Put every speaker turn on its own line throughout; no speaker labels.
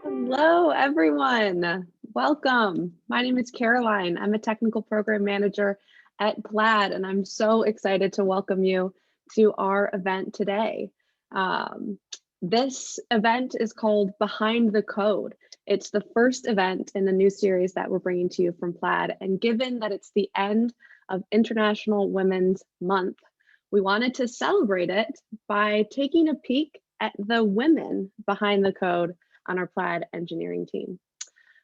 Hello, everyone. Welcome. My name is Caroline. I'm a technical program manager at Plaid, and I'm so excited to welcome you to our event today. This event is called Behind the Code. It's the first event in the new series that we're bringing to you from Plaid, and given that it's the end of International Women's Month, we wanted to celebrate it by taking a peek at the women behind the code on our Plaid engineering team.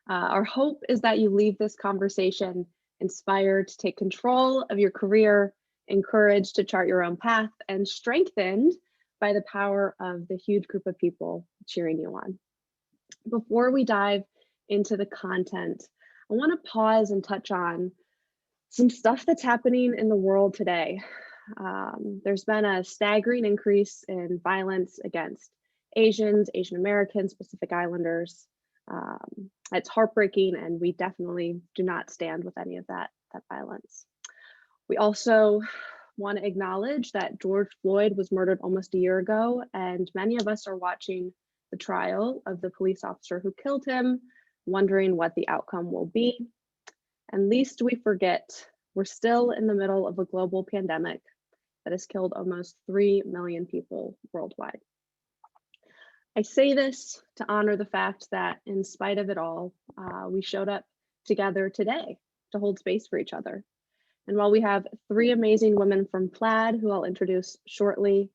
Our hope is that you leave this conversation inspired to take control of your career, encouraged to chart your own path, and strengthened by the power of the huge group of people cheering you on. Before we dive into the content, I want to pause and touch on some stuff that's happening in the world today. There's been a staggering increase in violence against Asians, Asian Americans, Pacific Islanders. It's heartbreaking, and we definitely do not stand with any of that violence. We also want to acknowledge that George Floyd was murdered almost a year ago, and many of us are watching the trial of the police officer who killed him, wondering what the outcome will be. And lest we forget, we're still in the middle of a global pandemic that has killed almost 3 million people worldwide. I say this to honor the fact that in spite of it all, we showed up together today to hold space for each other. And while we have 3 amazing women from Plaid who I'll introduce shortly,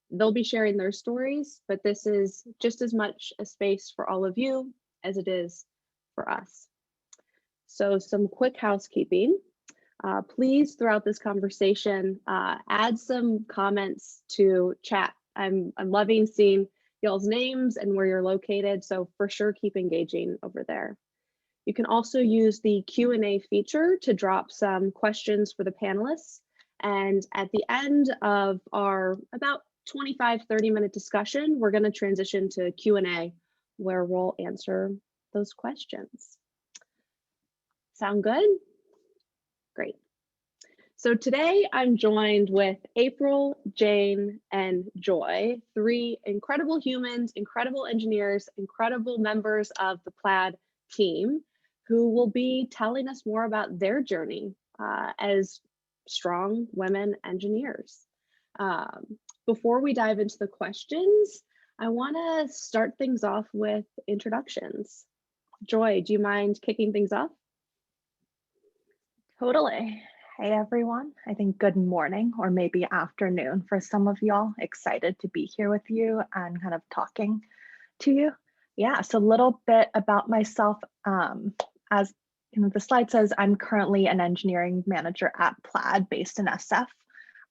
they'll be sharing their stories, but this is just as much a space for all of you as it is for us. So some quick housekeeping. Please, throughout this conversation, add some comments to chat. I'm loving seeing y'all's names and where you're located, so for sure keep engaging over there. You can also use the Q&A feature to drop some questions for the panelists, and at the end of our about 25-30 minute discussion, we're going to transition to Q&A where we'll answer those questions. Sound good? Great. So today I'm joined with April, Jane, and Joy, 3 incredible humans, incredible engineers, incredible members of the Plaid team who will be telling us more about their journey as strong women engineers. Before we dive into the questions, I want to start things off with introductions. Joy, do you mind kicking things off?
Totally. Hey everyone, I think good morning or maybe afternoon for some of y'all. Excited to be here with you and kind of talking to you. Yeah, so a little bit about myself. As you know, the slide says, I'm currently an engineering manager at Plaid based in SF.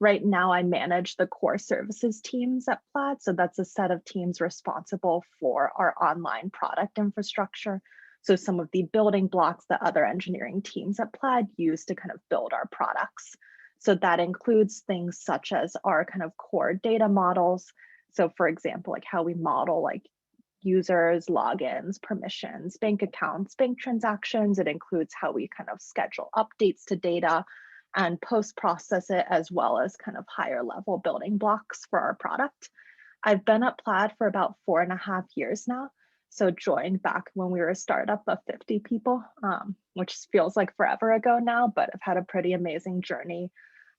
Right now I manage the core services teams at Plaid. So that's a set of teams responsible for our online product infrastructure. So some of the building blocks that other engineering teams at Plaid use to kind of build our products. So that includes things such as our kind of core data models. So for example, like how we model like users, logins, permissions, bank accounts, bank transactions. It includes how we kind of schedule updates to data and post-process it, as well as kind of higher level building blocks for our product. I've been at Plaid for about 4.5 years now. So joined back when we were a startup of 50 people, which feels like forever ago now, but I've had a pretty amazing journey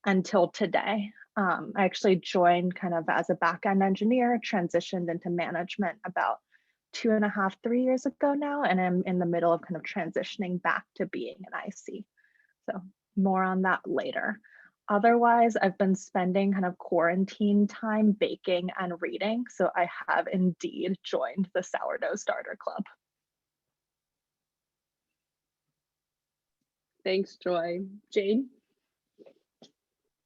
until today. I actually joined kind of as a back-end engineer, transitioned into management about 2.5, 3 years ago now, and I'm in the middle of kind of transitioning back to being an IC. So more on that later. Otherwise, I've been spending kind of quarantine time baking and reading. So I have indeed joined the Sourdough Starter Club.
Thanks, Joy. Jane?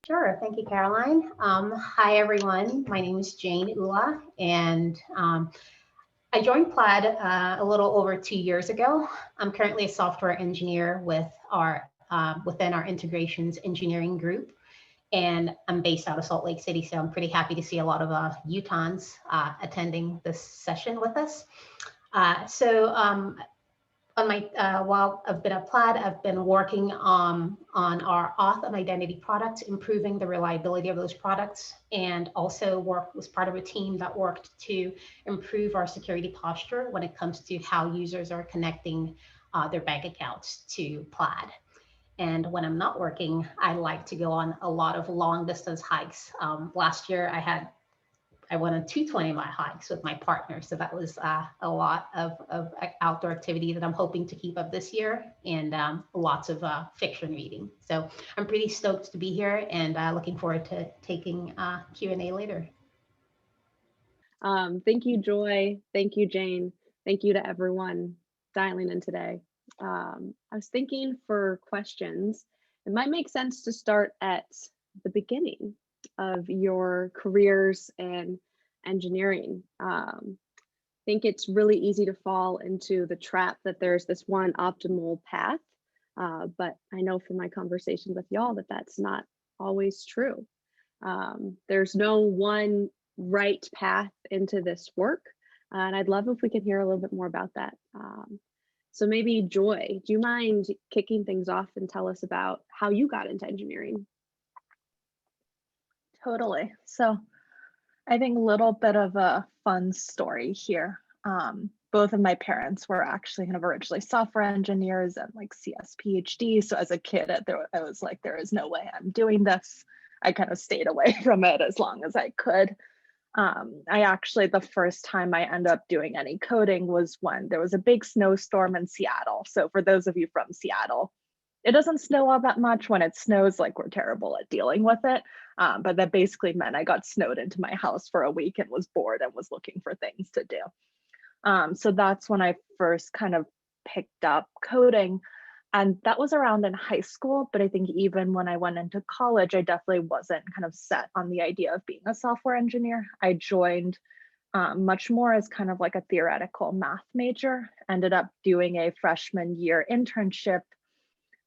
Sure, thank you, Caroline. Hi, everyone. My name is Jane Ullah, and I joined Plaid a little over 2 years ago. I'm currently a software engineer with within our integrations engineering group. And I'm based out of Salt Lake City, so I'm pretty happy to see a lot of Utahns attending this session with us. on my while I've been at Plaid, I've been working on our auth and identity products, improving the reliability of those products, and also was part of a team that worked to improve our security posture when it comes to how users are connecting their bank accounts to Plaid. And when I'm not working, I like to go on a lot of long distance hikes. Last year, I went on 220-mile hikes with my partner. So that was a lot of outdoor activity that I'm hoping to keep up this year, and lots of fiction reading. So I'm pretty stoked to be here, and looking forward to taking Q&A later.
Thank you, Joy. Thank you, Jane. Thank you to everyone dialing in today. I was thinking for questions, it might make sense to start at the beginning of your careers in engineering. I think it's really easy to fall into the trap that there's this one optimal path, but I know from my conversations with y'all that that's not always true. There's no one right path into this work, and I'd love if we could hear a little bit more about that. So maybe Joy, do you mind kicking things off and tell us about how you got into engineering?
Totally. So I think a little bit of a fun story here. Both of my parents were actually kind of originally software engineers and like CS PhD. So as a kid, I was like, there is no way I'm doing this. I kind of stayed away from it as long as I could. I actually, the first time I ended up doing any coding was when there was a big snowstorm in Seattle. So for those of you from Seattle, it doesn't snow all that much. When it snows, like, we're terrible at dealing with it. But that basically meant I got snowed into my house for a week and was bored and was looking for things to do. So that's when I first kind of picked up coding. And that was around in high school, but I think even when I went into college, I definitely wasn't kind of set on the idea of being a software engineer. I joined much more as kind of like a theoretical math major, ended up doing a freshman year internship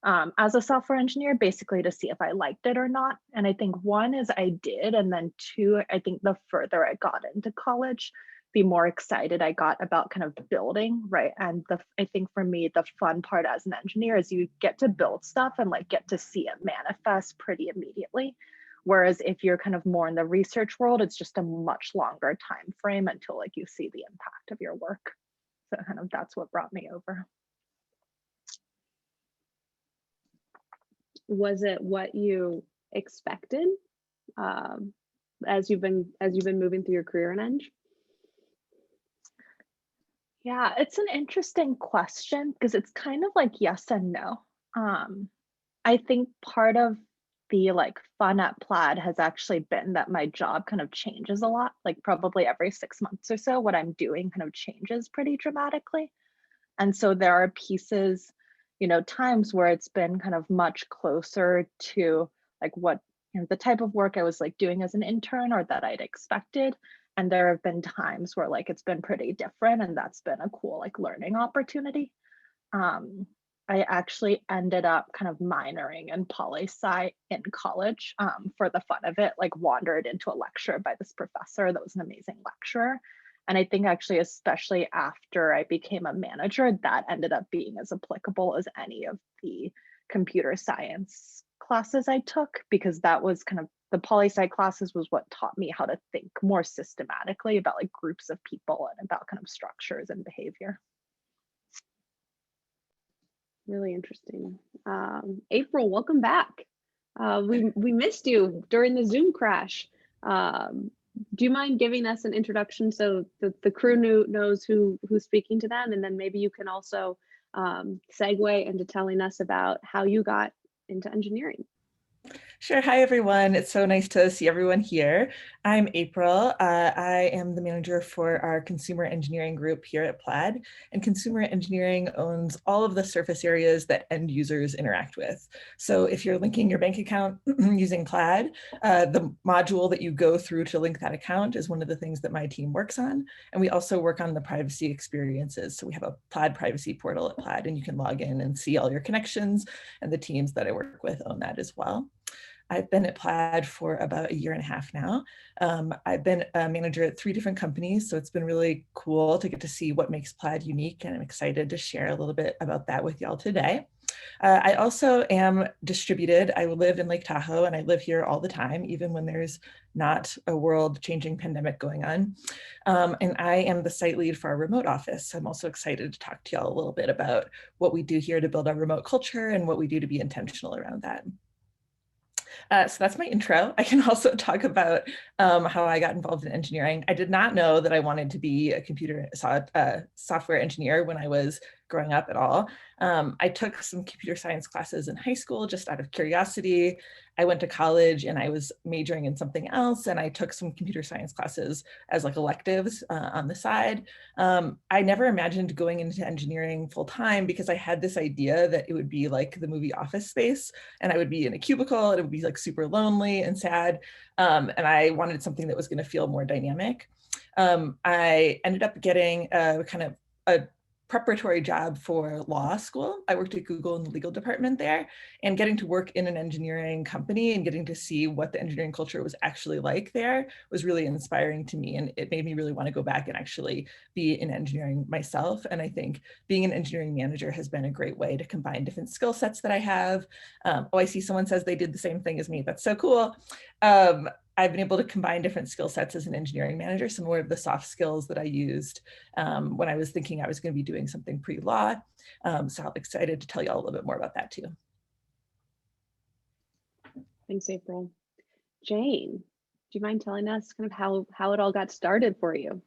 as a software engineer, basically to see if I liked it or not. And I think one is I did, and then two, I think the further I got into college, the more excited I got about kind of building, right? And I think for me, the fun part as an engineer is you get to build stuff and like get to see it manifest pretty immediately. Whereas if you're kind of more in the research world, it's just a much longer time frame until like you see the impact of your work. So kind of that's what brought me over.
Was it what you expected as you've been moving through your career in Eng?
Yeah, it's an interesting question because it's kind of like yes and no. I think part of the like fun at Plaid has actually been that my job kind of changes a lot, like probably every 6 months or so, what I'm doing kind of changes pretty dramatically. And so there are pieces, times where it's been kind of much closer to like what, the type of work I was like doing as an intern or that I'd expected. And there have been times where like it's been pretty different, and that's been a cool like learning opportunity. I actually ended up kind of minoring in poli-sci in college for the fun of it, like wandered into a lecture by this professor that was an amazing lecturer. And I think actually, especially after I became a manager, that ended up being as applicable as any of the computer science classes I took, because that was kind of the poli-sci classes was what taught me how to think more systematically about like groups of people and about kind of structures and behavior.
Really interesting. April, welcome back. We missed you during the Zoom crash. Do you mind giving us an introduction so the crew knows who's speaking to them, and then maybe you can also segue into telling us about how you got into engineering?
Sure. Hi, everyone. It's so nice to see everyone here. I'm April. I am the manager for our consumer engineering group here at Plaid, and consumer engineering owns all of the surface areas that end users interact with. So if you're linking your bank account using Plaid, the module that you go through to link that account is one of the things that my team works on. And we also work on the privacy experiences. So we have a Plaid privacy portal at Plaid, and you can log in and see all your connections, and the teams that I work with own that as well. I've been at Plaid for about 1.5 years now. I've been a manager at 3 different companies, so it's been really cool to get to see what makes Plaid unique, and I'm excited to share a little bit about that with y'all today. I also am distributed. I live in Lake Tahoe, and I live here all the time, even when there's not a world-changing pandemic going on. And I am the site lead for our remote office. I'm also excited to talk to y'all a little bit about what we do here to build our remote culture and what we do to be intentional around that. So that's my intro. I can also talk about how I got involved in engineering. I did not know that I wanted to be a software engineer when I was growing up at all. I took some computer science classes in high school just out of curiosity. I went to college and I was majoring in something else, and I took some computer science classes as like electives on the side. I never imagined going into engineering full time because I had this idea that it would be like the movie Office Space, and I would be in a cubicle and it would be like super lonely and sad. And I wanted something that was going to feel more dynamic. I ended up getting a kind of a preparatory job for law school. I worked at Google in the legal department there, and getting to work in an engineering company and getting to see what the engineering culture was actually like there was really inspiring to me. And it made me really want to go back and actually be in engineering myself. And I think being an engineering manager has been a great way to combine different skill sets that I have. Oh, I see someone says they did the same thing as me. That's so cool. I've been able to combine different skill sets as an engineering manager, some more of the soft skills that I used when I was thinking I was going to be doing something pre-law. So I'm excited to tell you all a little bit more about that too.
Thanks, April. Jane, do you mind telling us kind of how it all got started for you?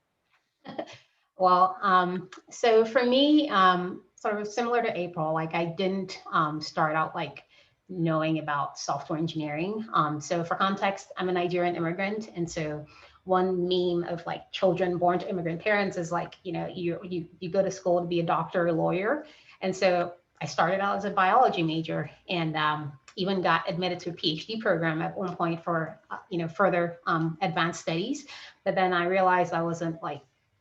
Well, so for me, sort of similar to April, like I didn't start out like knowing about software engineering. So for context, I'm a Nigerian immigrant. And so one meme of like children born to immigrant parents is like, you know, you go to school to be a doctor or lawyer. And so I started out as a biology major and even got admitted to a PhD program at one point for, further advanced studies. But then I realized I wasn't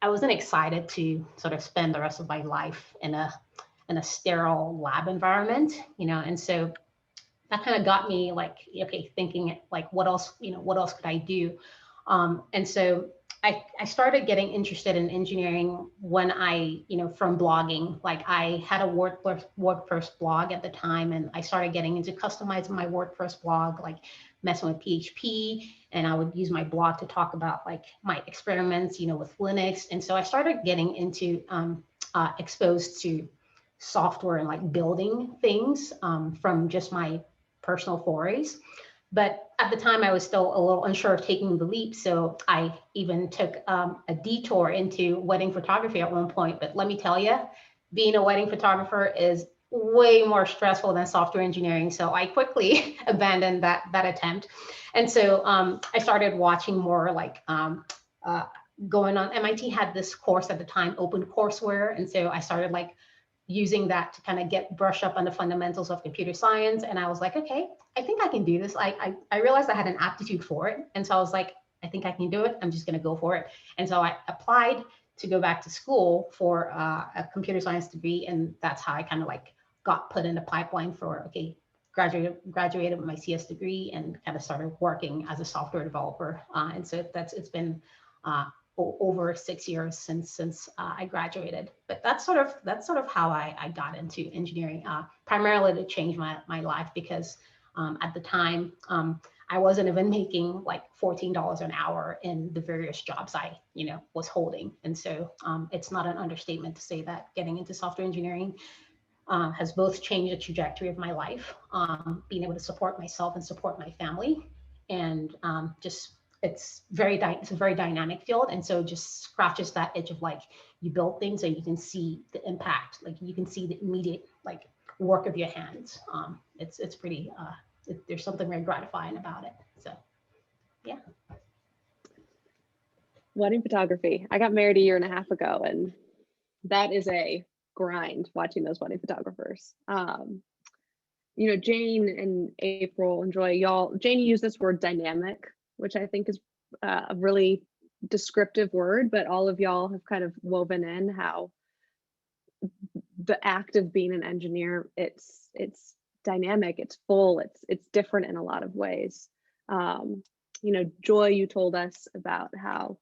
excited to sort of spend the rest of my life in a sterile lab environment, and so that kind of got me like, okay, thinking like, what else could I do? And so I started getting interested in engineering when I, from blogging. Like I had a WordPress blog at the time, and I started getting into customizing my WordPress blog, like messing with PHP, and I would use my blog to talk about like my experiments, with Linux. And so I started getting into exposed to software and like building things from just my personal forays. But at the time, I was still a little unsure of taking the leap. So I even took a detour into wedding photography at one point. But let me tell you, being a wedding photographer is way more stressful than software engineering. So I quickly abandoned that attempt. And so I started watching more like going on. MIT had this course at the time, OpenCourseWare. And so I started like using that to kind of brush up on the fundamentals of computer science. And I was like, okay, I think I can do this. I realized I had an aptitude for it. And so I was like, I think I can do it. I'm just going to go for it. And so I applied to go back to school for a computer science degree. And that's how I kind of like got put in the pipeline for, okay, graduated with my CS degree and kind of started working as a software developer. And so it's been over 6 years since I graduated. But that's sort of how I got into engineering, primarily to change my life, because at the time I wasn't even making like $14 an hour in the various jobs I was holding. And so it's not an understatement to say that getting into software engineering has both changed the trajectory of my life, being able to support myself and support my family, and it's a very dynamic field. And so just scratches that itch of like, you build things and you can see the impact, like you can see the immediate like work of your hands. It's pretty, there's something very gratifying about it. So, yeah.
Wedding photography. I got married 1.5 years ago, and that is a grind watching those wedding photographers. Jane and April and Joy, Jane used this word dynamic, which I think is a really descriptive word, but all of y'all have kind of woven in how the act of being an engineer, it's dynamic, it's full, it's different in a lot of ways. You know, Joy, you told us about how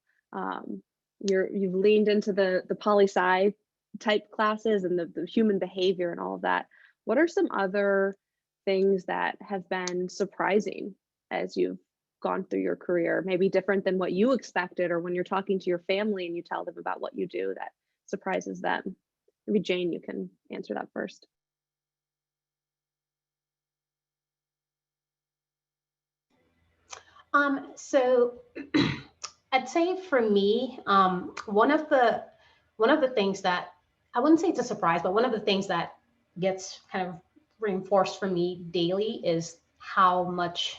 you've leaned into the poli-sci type classes and the human behavior and all of that. What are some other things that have been surprising as you've gone through your career, maybe different than what you expected, or when you're talking to your family and you tell them about what you do that surprises them? Maybe Jane, you can answer that first.
So I'd say for me, one of the things that, I wouldn't say it's a surprise, but one of the things that gets kind of reinforced for me daily is how much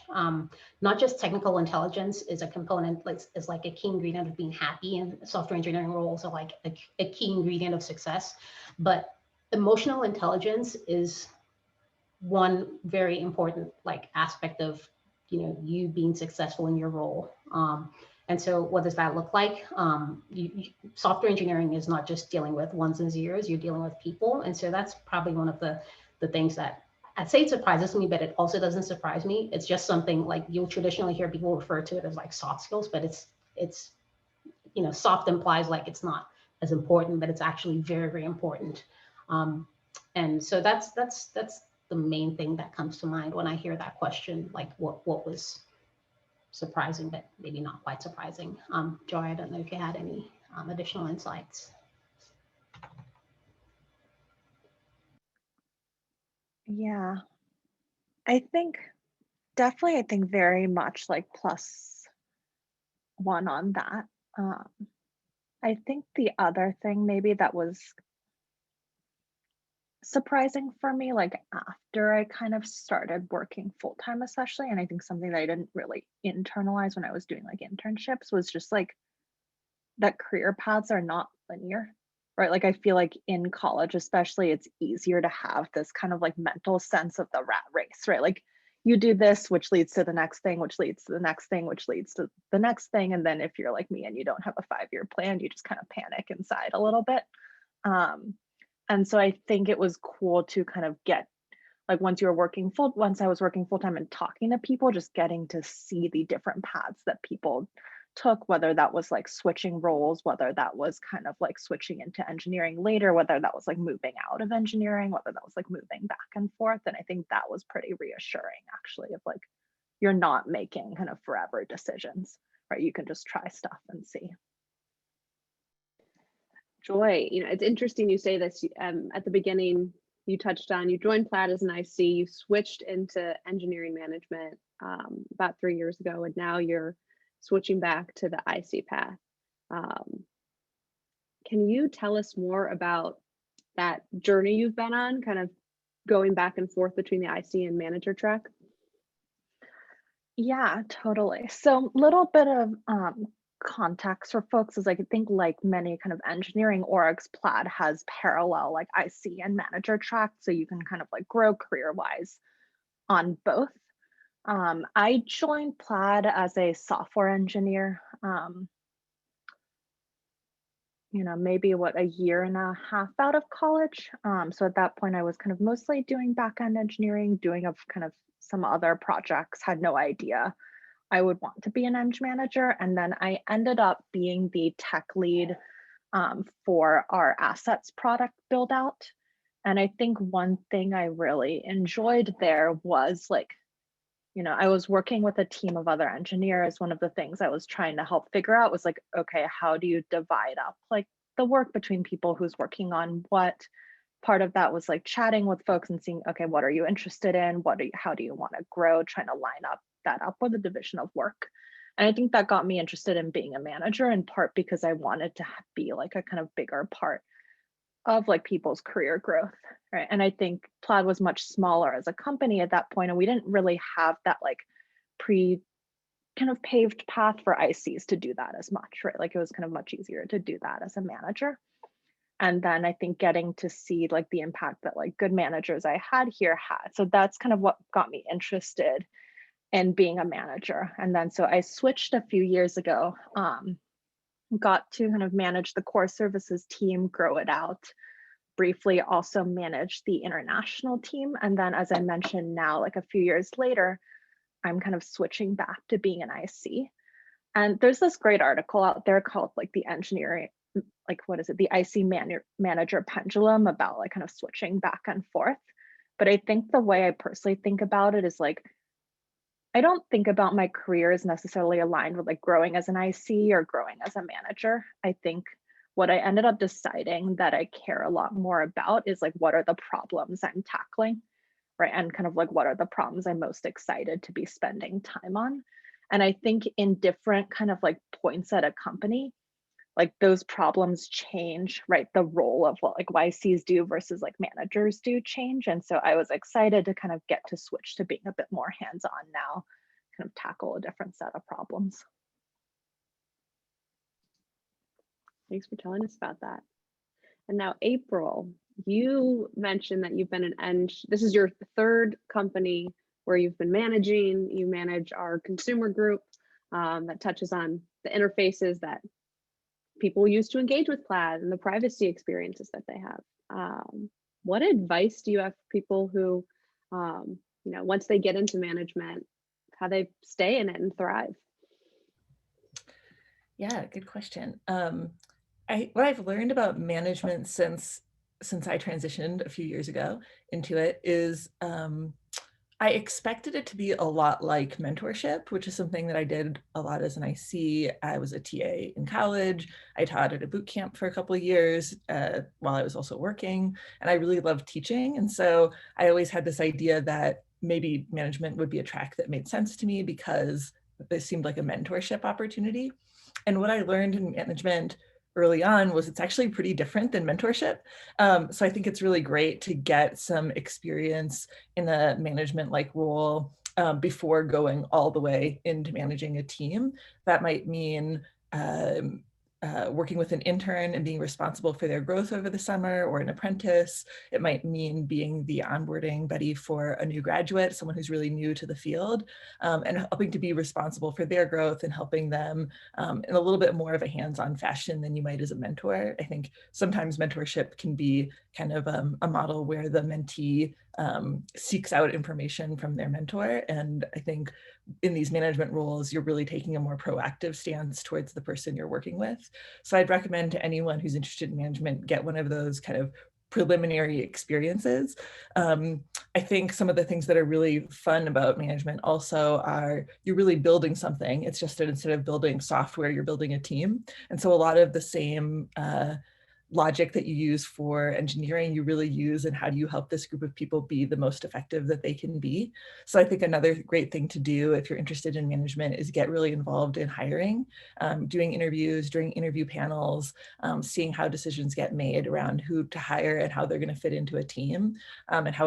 not just technical intelligence is a component, like is like a key ingredient of being happy, and software engineering roles are like a key ingredient of success, but emotional intelligence is one very important like aspect of, you know, you being successful in your role. And so what does that look like? Software engineering is not just dealing with ones and zeros, you're dealing with people. And so that's probably one of the things that I'd say it surprises me, but it also doesn't surprise me. It's just something like you'll traditionally hear people refer to it as like soft skills, but it's you know, soft implies like it's not as important, but it's actually very, very important. And so that's the main thing that comes to mind when I hear that question, like what was surprising, but maybe not quite surprising. Joy, I don't know if you had any additional insights.
Yeah, I think definitely, I think very much like +1 on that. I think the other thing maybe that was surprising for me, like after I kind of started working full time, especially, and I think something that I didn't really internalize when I was doing like internships, was just like that career paths are not linear, right? Like I feel like in college, especially, it's easier to have this kind of like mental sense of the rat race, right? Like you do this, which leads to the next thing, which leads to the next thing, which leads to the next thing. And then if you're like me and you don't have a 5-year plan, you just kind of panic inside a little bit. And so I think it was cool to kind of get like once I was working full time and talking to people, just getting to see the different paths that people took, whether that was like switching roles, whether that was kind of like switching into engineering later, whether that was like moving out of engineering, whether that was like moving back and forth. And I think that was pretty reassuring actually, of like you're not making kind of forever decisions, right? You can just try stuff and see.
Joy, you know, it's interesting you say this. At the beginning, you touched on you joined Plaid as an IC, you switched into engineering management about 3 years ago, and now you're switching back to the IC path. Can you tell us more about that journey you've been on, kind of going back and forth between the IC and manager track?
Yeah, totally. So little bit of context for folks is like I think like many kind of engineering orgs, Plaid has parallel like IC and manager track, so you can kind of like grow career wise on both. I joined Plaid as a software engineer. You know, maybe what, a year and a half out of college. So at that point, I was kind of mostly doing back-end engineering, doing of kind of some other projects, had no idea I would want to be an eng manager. And then I ended up being the tech lead for our assets product build out. And I think one thing I really enjoyed there was like, you know, I was working with a team of other engineers. One of the things I was trying to help figure out was like, okay, how do you divide up like the work between people who's working on what? Part of that was like chatting with folks and seeing, okay, what are you interested in? How do you want to grow? Trying to line that up with a division of work. And I think that got me interested in being a manager, in part because I wanted to be like a kind of bigger part of like people's career growth, right? And I think Plaid was much smaller as a company at that point, and we didn't really have that like pre kind of paved path for ICs to do that as much, right? Like it was kind of much easier to do that as a manager. And then I think getting to see like the impact that like good managers I had here had. So that's kind of what got me interested in being a manager. And then so I switched a few years ago, got to kind of manage the core services team, grow it out, briefly also managed the international team. And then, as I mentioned now, like a few years later, I'm kind of switching back to being an IC. And there's this great article out there called like the engineering, like what is it, the IC manager pendulum, about like kind of switching back and forth. But I think the way I personally think about it is like, I don't think about my career as necessarily aligned with like growing as an IC or growing as a manager. I think what I ended up deciding that I care a lot more about is like, what are the problems I'm tackling, right? And kind of like, what are the problems I'm most excited to be spending time on? And I think in different kind of like points at a company, like those problems change, right? The role of what like YCs do versus like managers do change. And so I was excited to kind of get to switch to being a bit more hands-on now, kind of tackle a different set of problems.
Thanks for telling us about that. And now, April, you mentioned that you've been this is your third company where you've been managing. You manage our consumer group that touches on the interfaces that people use to engage with Plaid and the privacy experiences that they have. What advice do you have for people who, once they get into management, how they stay in it and thrive?
Yeah, good question. What I've learned about management since I transitioned a few years ago into it is I expected it to be a lot like mentorship, which is something that I did a lot as an IC. I was a TA in college. I taught at a boot camp for a couple of years while I was also working, and I really loved teaching. And so I always had this idea that maybe management would be a track that made sense to me because this seemed like a mentorship opportunity. And what I learned in management early on was it's actually pretty different than mentorship. So I think it's really great to get some experience in a management-like role before going all the way into managing a team. That might mean working with an intern and being responsible for their growth over the summer, or an apprentice. It might mean being the onboarding buddy for a new graduate, someone who's really new to the field, and helping to be responsible for their growth and helping them in a little bit more of a hands-on fashion than you might as a mentor. I think sometimes mentorship can be kind of a model where the mentee seeks out information from their mentor. And I think in these management roles, you're really taking a more proactive stance towards the person you're working with. So I'd recommend to anyone who's interested in management, get one of those kind of preliminary experiences. I think some of the things that are really fun about management also are you're really building something. It's just that instead of building software, you're building a team. And so a lot of the same logic that you use for engineering, you really use in how do you help this group of people be the most effective that they can be. So I think another great thing to do if you're interested in management is get really involved in hiring, doing interviews, during interview panels, seeing how decisions get made around who to hire and how they're going to fit into a team, and how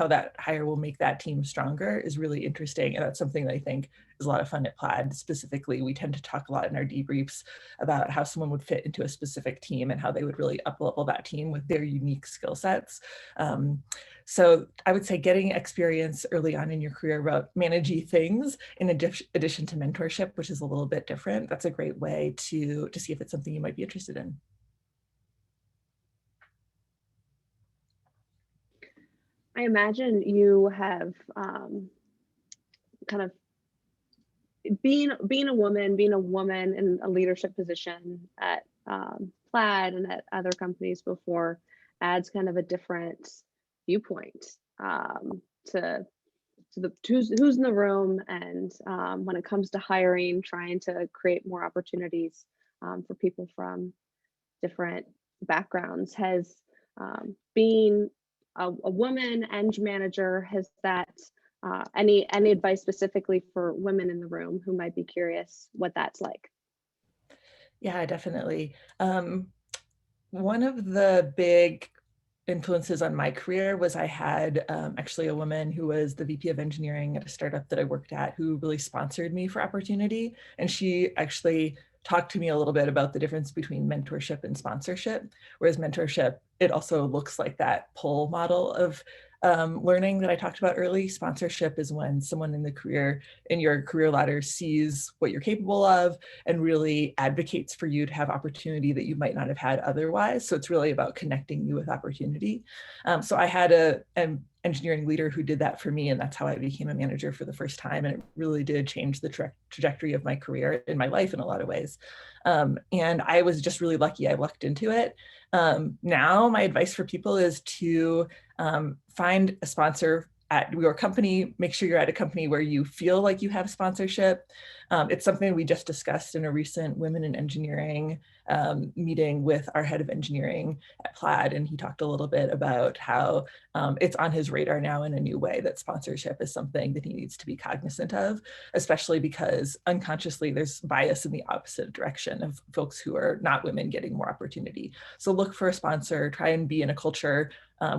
that hire will make that team stronger is really interesting. And that's something that I think is a lot of fun at Plaid. Specifically, we tend to talk a lot in our debriefs about how someone would fit into a specific team and how they would really up-level that team with their unique skill sets. So I would say getting experience early on in your career about managing things in addition to mentorship, which is a little bit different, that's a great way to see if it's something you might be interested in.
I imagine you have kind of being a woman in a leadership position at Plaid and at other companies before adds kind of a different viewpoint to who's in the room, and when it comes to hiring, trying to create more opportunities for people from different backgrounds. Has being a woman eng manager, has that any advice specifically for women in the room who might be curious what that's like?
Yeah, definitely. One of the big influences on my career was I had actually a woman who was the VP of engineering at a startup that I worked at who really sponsored me for opportunity. And she actually talked to me a little bit about the difference between mentorship and sponsorship. Whereas mentorship, it also looks like that pull model of learning that I talked about early. Sponsorship is when someone in your career ladder sees what you're capable of and really advocates for you to have opportunity that you might not have had otherwise. So it's really about connecting you with opportunity. So I had an engineering leader who did that for me, and that's how I became a manager for the first time. And it really did change the trajectory of my career in my life in a lot of ways. And I was just really lucky. I lucked into it. Now my advice for people is to find a sponsor at your company. Make sure you're at a company where you feel like you have sponsorship. It's something we just discussed in a recent Women in Engineering meeting with our head of engineering at Plaid, and he talked a little bit about how it's on his radar now in a new way, that sponsorship is something that he needs to be cognizant of, especially because unconsciously there's bias in the opposite direction of folks who are not women getting more opportunity. So look for a sponsor, try and be in a culture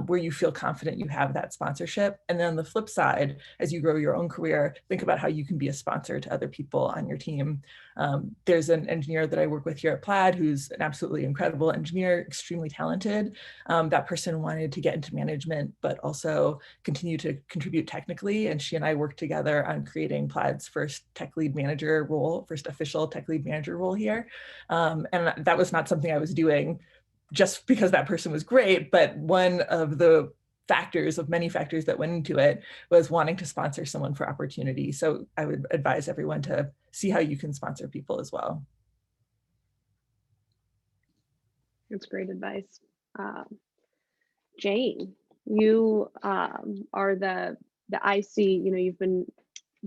where you feel confident you have that sponsorship. And then on the flip side, as you grow your own career, think about how you can be a sponsor to other people on your team. There's an engineer that I work with here at Plaid who's an absolutely incredible engineer, extremely talented. That person wanted to get into management, but also continue to contribute technically. And she and I worked together on creating Plaid's first tech lead manager role, first official tech lead manager role here. And that was not something I was doing just because that person was great, but one of the factors of many factors that went into it was wanting to sponsor someone for opportunity. So I would advise everyone to see how you can sponsor people as well.
That's great advice. Jane, you are the IC, you've been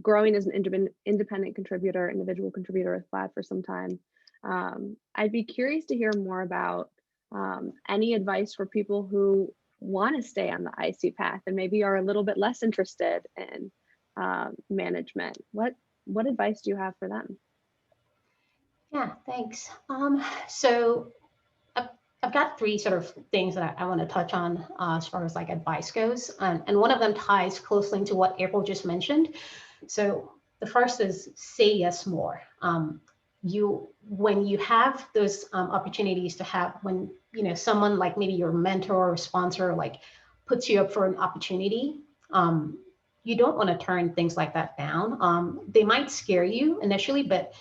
growing as an independent contributor, individual contributor with Plaid for some time. I'd be curious to hear more about any advice for people who want to stay on the IC path and maybe are a little bit less interested in management. What advice do you have for them?
Yeah, thanks. So I've got three sort of things that I want to touch on as far as like advice goes. And one of them ties closely into what April just mentioned. So the first is say yes more. When you have those opportunities to have, when someone like maybe your mentor or sponsor like puts you up for an opportunity, you don't want to turn things like that down. They might scare you initially, but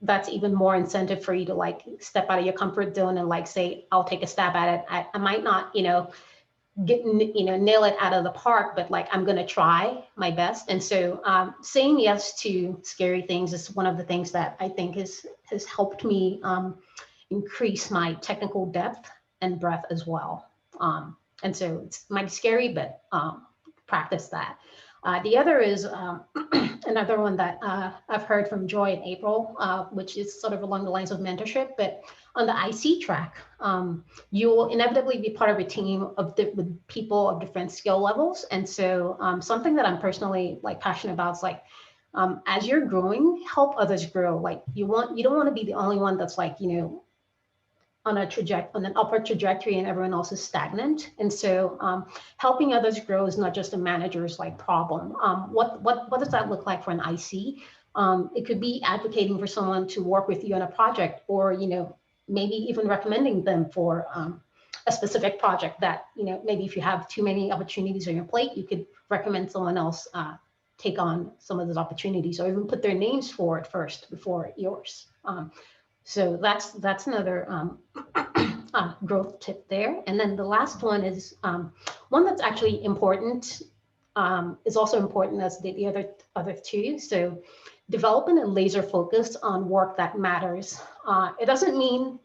that's even more incentive for you to like step out of your comfort zone and like say, I'll take a stab at it. I might not, nail it out of the park, but like I'm gonna try my best. And so saying yes to scary things is one of the things that I think has helped me increase my technical depth and breadth as well. And so it might be scary, but practice that. The other is another one that I've heard from Joy and April, which is sort of along the lines of mentorship, but on the IC track, you will inevitably be part of a team with people of different skill levels. And so something that I'm personally like passionate about is like, as you're growing, help others grow. Like you don't want to be the only one that's like, on an upward trajectory and everyone else is stagnant. And so helping others grow is not just a manager's like problem. What does that look like for an IC? It could be advocating for someone to work with you on a project, or maybe even recommending them for a specific project that maybe if you have too many opportunities on your plate, you could recommend someone else take on some of those opportunities, or even put their names forward first before yours. So that's another growth tip there. And then the last one is one that's actually important, is also important as the other two. So developing a laser focus on work that matters. It doesn't mean,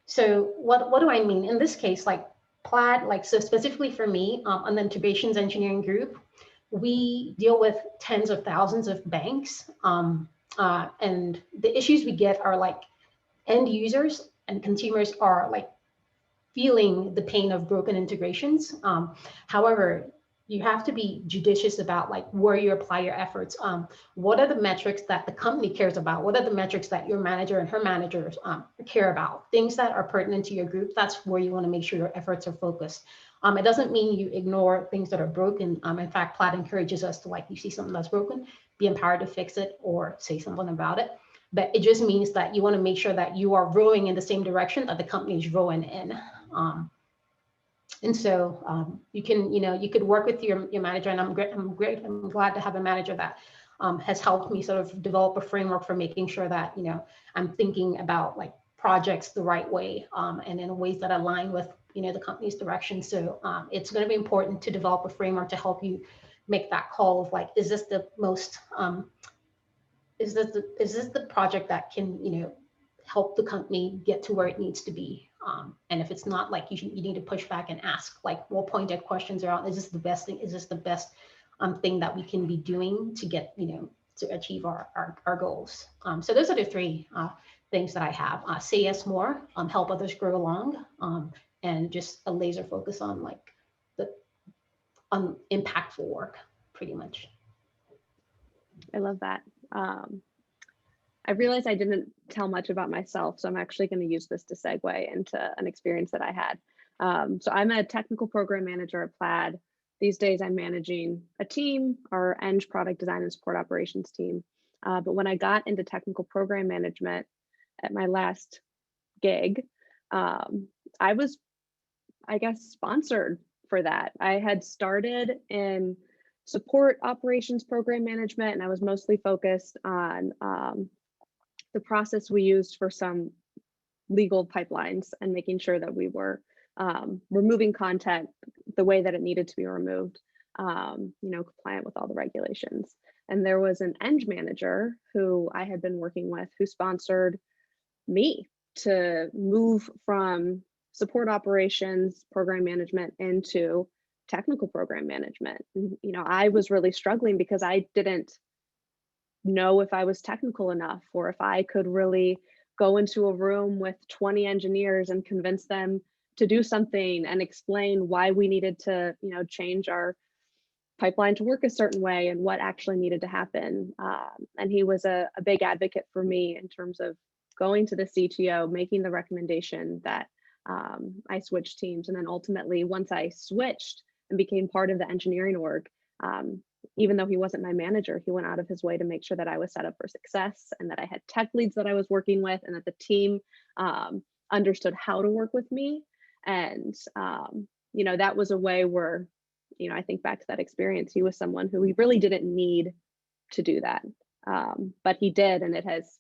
so what do I mean? In this case, like Plaid, like so specifically for me on the integrations engineering group, we deal with tens of thousands of banks. And the issues we get are like end users and consumers are like feeling the pain of broken integrations. However, you have to be judicious about like where you apply your efforts. What are the metrics that the company cares about? What are the metrics that your manager and her managers care about? Things that are pertinent to your group, that's where you want to make sure your efforts are focused. It doesn't mean you ignore things that are broken. In fact, Plaid encourages us to like, you see something that's broken, be empowered to fix it or say something about it. But it just means that you want to make sure that you are rowing in the same direction that the company is rowing in. And so you can, you could work with your manager, and I'm glad to have a manager that has helped me sort of develop a framework for making sure that, I'm thinking about like projects the right way, and in ways that align with, the company's direction. So it's going to be important to develop a framework to help you make that call of like, is this the most, is this the project that can, help the company get to where it needs to be? And if it's not, like you need to push back and ask like more pointed questions around, is this the best thing? Is this the best thing that we can be doing to get, to achieve our goals? So those are the three things that I have. Say yes more, help others grow along, and just a laser focus on like the impactful work, pretty much.
I love that. I realized I didn't tell much about myself, so I'm actually going to use this to segue into an experience that I had. So I'm a technical program manager at Plaid. These days I'm managing a team, our Eng product design and support operations team. But when I got into technical program management at my last gig, I was, I guess, sponsored for that. I had started in support operations program management, and I was mostly focused on the process we used for some legal pipelines and making sure that we were removing content the way that it needed to be removed, compliant with all the regulations. And there was an Eng manager who I had been working with who sponsored me to move from support operations program management into technical program management. And, I was really struggling because I didn't know if I was technical enough or if I could really go into a room with 20 engineers and convince them to do something and explain why we needed to, change our pipeline to work a certain way and what actually needed to happen. And he was a big advocate for me in terms of going to the CTO, making the recommendation that I switched teams. And then ultimately, once I switched and became part of the engineering org, even though he wasn't my manager, he went out of his way to make sure that I was set up for success and that I had tech leads that I was working with and that the team understood how to work with me. And, that was a way where, I think back to that experience, he was someone who we really didn't need to do that. But he did, and it has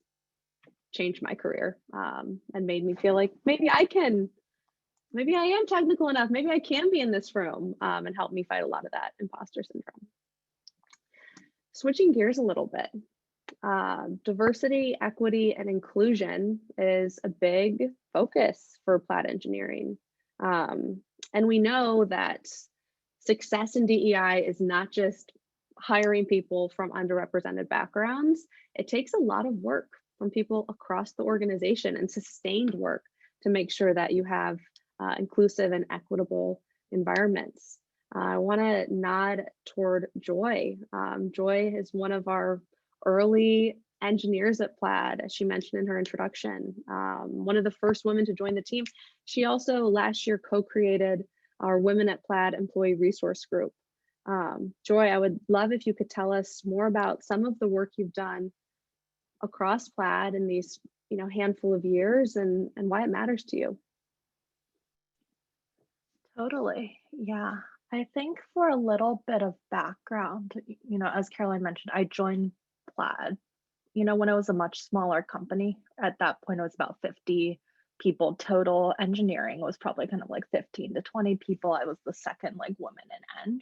changed my career and made me feel like maybe I am technical enough, maybe I can be in this room, and help me fight a lot of that imposter syndrome. Switching gears a little bit, diversity, equity, and inclusion is a big focus for Plaid Engineering. And we know that success in DEI is not just hiring people from underrepresented backgrounds. It takes a lot of work from people across the organization and sustained work to make sure that you have inclusive and equitable environments. I want to nod toward Joy. Joy is one of our early engineers at Plaid, as she mentioned in her introduction, one of the first women to join the team. She also last year co-created our Women at Plaid employee resource group. Joy, I would love if you could tell us more about some of the work you've done across Plaid in these handful of years and why it matters to you.
Totally. Yeah. I think for a little bit of background, as Caroline mentioned, I joined Plaid, when it was a much smaller company. At that point, it was about 50 people total. Engineering was probably kind of like 15 to 20 people. I was the second woman in Eng.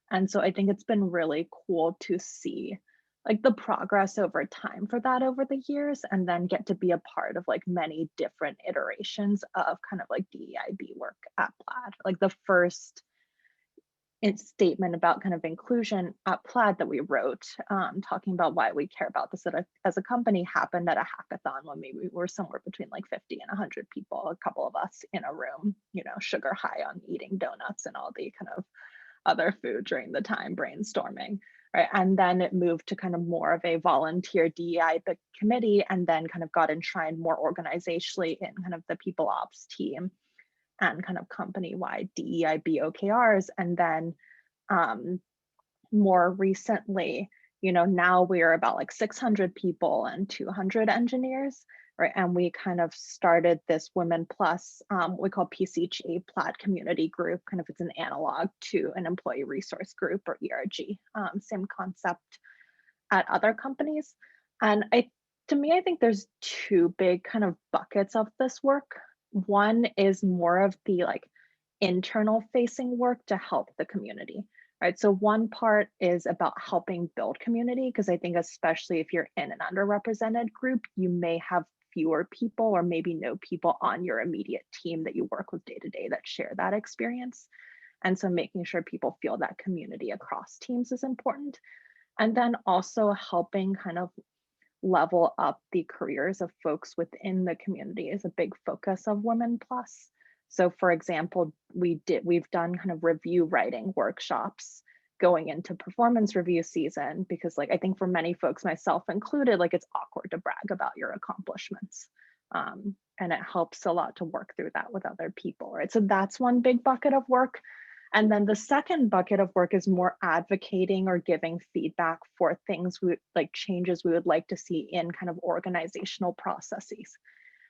And so I think it's been really cool to see the progress over time for that over the years, and then get to be a part of many different iterations of kind of DEIB work at Plaid. The first statement about kind of inclusion at Plaid that we wrote, talking about why we care about this as a company, happened at a hackathon when we were somewhere between 50 and 100 people, a couple of us in a room, sugar high on eating donuts and all the kind of other food during the time, brainstorming, right? And then it moved to kind of more of a volunteer DEI committee, and then kind of got enshrined more organizationally in kind of the people ops team and kind of company-wide DEIB OKRs. And then more recently, now we're about 600 people and 200 engineers. right? And we kind of started this Women Plus, we call PCG, Plaid Community Group, kind of it's an analog to an employee resource group or ERG, same concept at other companies. And to me, I think there's two big kind of buckets of this work. One is more of the like internal facing work to help the community, right? So one part is about helping build community, because I think especially if you're in an underrepresented group, you may have fewer people or maybe no people on your immediate team that you work with day to day that share that experience. And so making sure people feel that community across teams is important. And then also helping kind of level up the careers of folks within the community is a big focus of Women Plus. So for example, we've done kind of review writing workshops going into performance review season, because like I think for many folks, myself included, like it's awkward to brag about your accomplishments. And it helps a lot to work through that with other people, right? So that's one big bucket of work. And then the second bucket of work is more advocating or giving feedback for things like changes we would like to see in kind of organizational processes,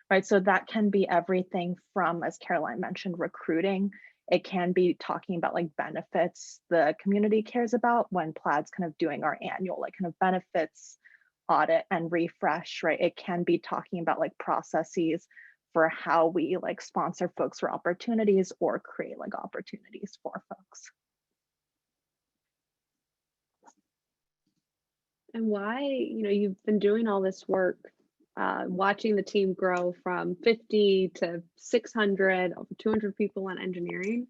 right? So that can be everything from, as Caroline mentioned, recruiting. It can be talking about like benefits the community cares about when Plaid's kind of doing our annual like kind of benefits audit and refresh, right? It can be talking about like processes for how we like sponsor folks for opportunities or create like opportunities for folks.
And why, you've been doing all this work, watching the team grow from 50 to 600, over 200 people in engineering.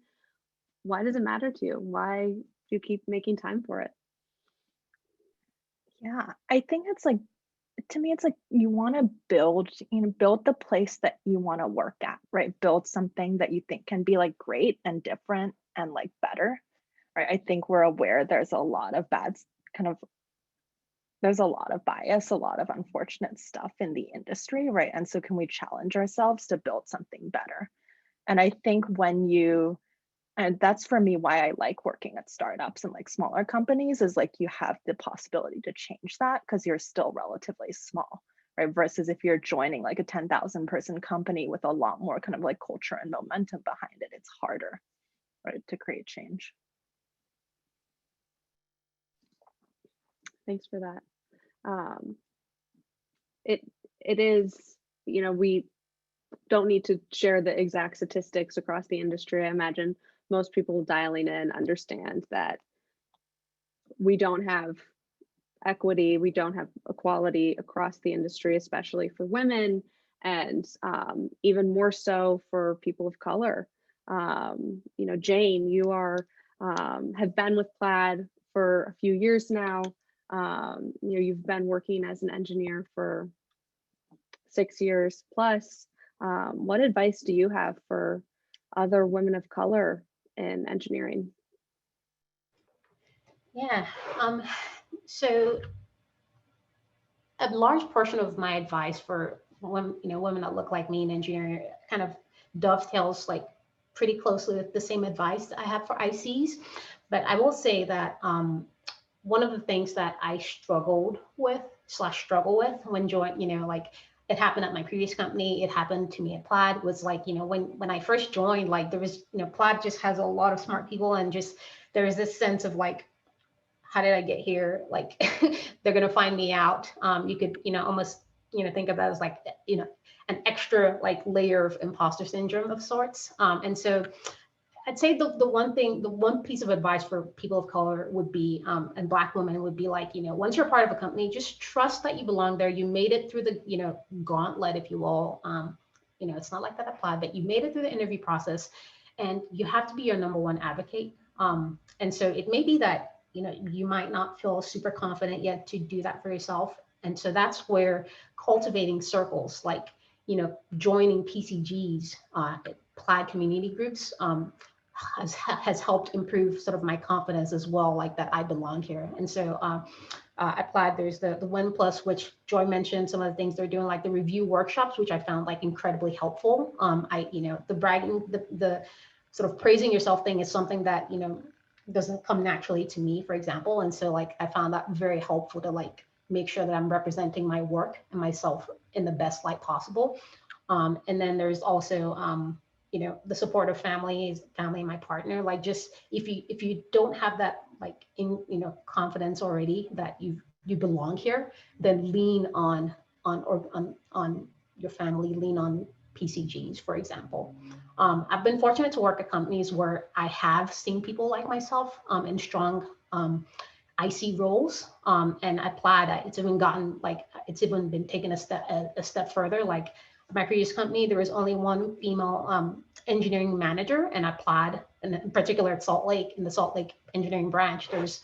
Why does it matter to you? Why do you keep making time for it?
Yeah, I think it's like, to me, it's like you want to build the place that you want to work at, right? Build something that you think can be like great and different and like better, right? I think we're aware there's a lot of there's a lot of bias, a lot of unfortunate stuff in the industry, right? And so can we challenge ourselves to build something better? And I think and that's for me why I like working at startups and like smaller companies, is like you have the possibility to change that because you're still relatively small, right? Versus if you're joining like a 10,000 person company with a lot more kind of like culture and momentum behind it, it's harder, right, to create change.
Thanks for that. It is, we don't need to share the exact statistics across the industry. I imagine most people dialing in understand that we don't have equity, we don't have equality across the industry, especially for women, and even more so for people of color. Jane, you have been with Plaid for a few years now. You've been working as an engineer for 6 years plus. What advice do you have for other women of color in engineering?
Yeah, so a large portion of my advice for women that look like me in engineering kind of dovetails like pretty closely with the same advice I have for ICs. But I will say that one of the things that I struggle with when like it happened at my previous company, it happened to me at Plaid, was like, when I first joined, like there was, Plaid just has a lot of smart people, and just there is this sense of like, how did I get here? Like they're gonna find me out. You could, almost, think of that as like, an extra like layer of imposter syndrome of sorts. And so I'd say the one piece of advice for people of color would be, and Black women would be like, once you're part of a company, just trust that you belong there. You made it through the, gauntlet, if you will. It's not like that applied, but you made it through the interview process, and you have to be your number one advocate. And so it may be that, you might not feel super confident yet to do that for yourself. And so that's where cultivating circles, like, joining PCGs, Plaid community groups, has helped improve sort of my confidence as well, like that I belong here. And so at Plaid, there's the Win Plus, which Joy mentioned some of the things they're doing, like the review workshops, which I found like incredibly helpful. The bragging, the sort of praising yourself thing is something that, doesn't come naturally to me, for example. And so like, I found that very helpful to like make sure that I'm representing my work and myself in the best light possible. And then there's also, the support of family and my partner. Like, just if you don't have that, like, in confidence already that you belong here, then lean on your family, lean on PCGs, for example. I've been fortunate to work at companies where I have seen people like myself in strong IC roles, and at Plaid, it's even been taken a step further. Like, my previous company, there was only one female engineering manager, and at Plaid, and in particular at Salt Lake, in the Salt Lake engineering branch, there's,